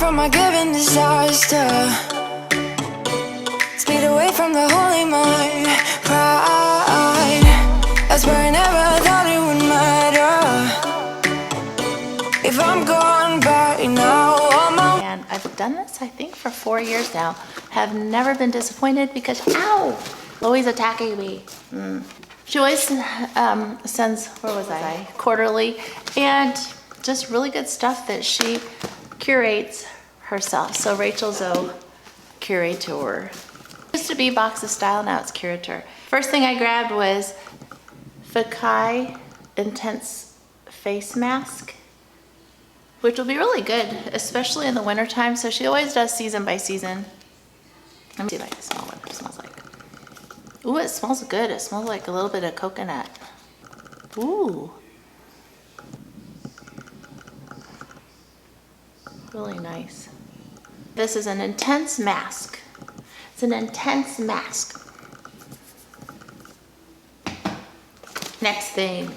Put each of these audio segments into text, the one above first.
from a given disaster. Speed away from the holy mind. Pride, that's where I never thought it would matter. If I'm gone by now, and I've done this, I think, for 4 years now. Have never been disappointed because, ow, always attacking me. She always sends, where was I? Quarterly, and just really good stuff that she curates herself. So Rachel Zoe Curateur. Used to be Box of Style, now it's Curateur. First thing I grabbed was Fakai Intense Face Mask, which will be really good, especially in the wintertime. So she always does season by season. Let me see if I can smell what it smells like. Ooh, it smells good. It smells like a little bit of coconut. Ooh. Really nice. This is an intense mask. It's an intense mask. Next thing.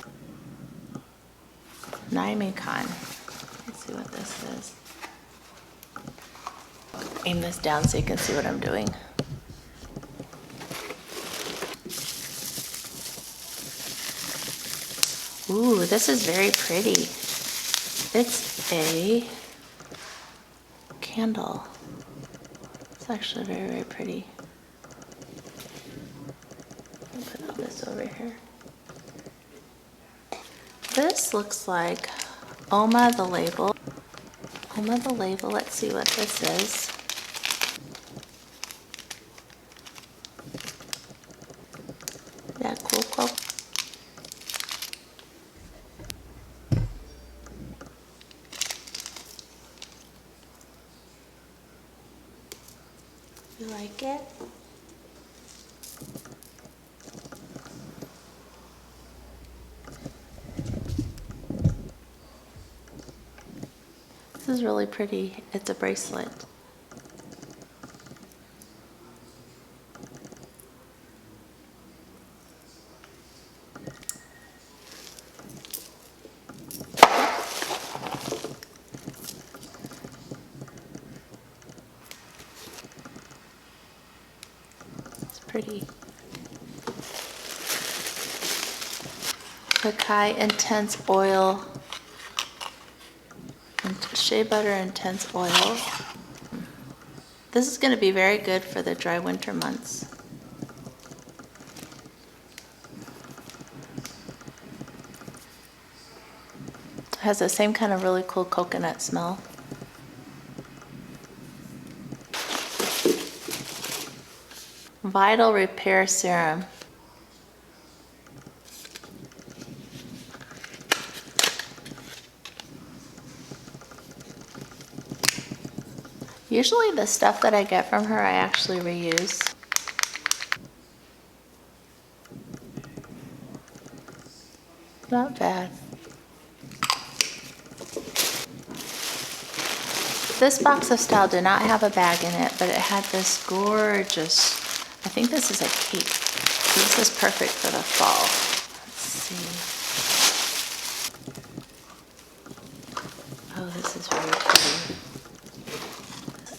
Naimikon. Let's see what this is. Aim this down so you can see what I'm doing. Ooh, this is very pretty. It's a candle. It's actually very, very pretty. I'll put this over here. This looks like Oma the label. Oma the label, let's see what this is. Yeah, cool, cool. You like it? This is really pretty. It's a bracelet. Pretty. Fakai Intense Oil. Shea Butter Intense Oil. This is going to be very good for the dry winter months. It has the same kind of really cool coconut smell. Vital Repair Serum. Usually the stuff that I get from her I actually reuse. Not bad. This Box of Style did not have a bag in it, but it had this gorgeous, I think this is a cape. This is perfect for the fall. Let's see. Oh, this is very pretty.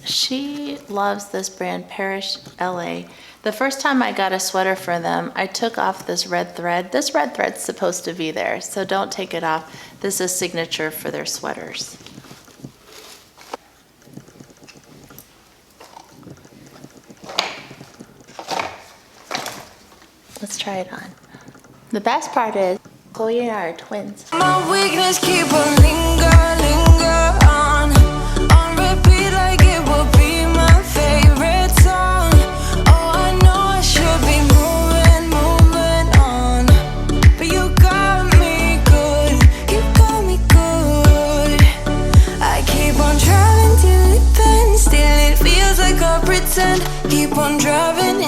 She loves this brand, Parish LA. The first time I got a sweater for them, I took off this red thread. This red thread's supposed to be there, so don't take it off. This is signature for their sweaters. Let's try it on. The best part is, Chloe and I are twins. my weakness keep on linger on repeat like it will be my favorite song. Oh, I know I should be moving on, but you got me good, you got me good. I keep on driving till it bends, still it feels like I pretend. Keep on driving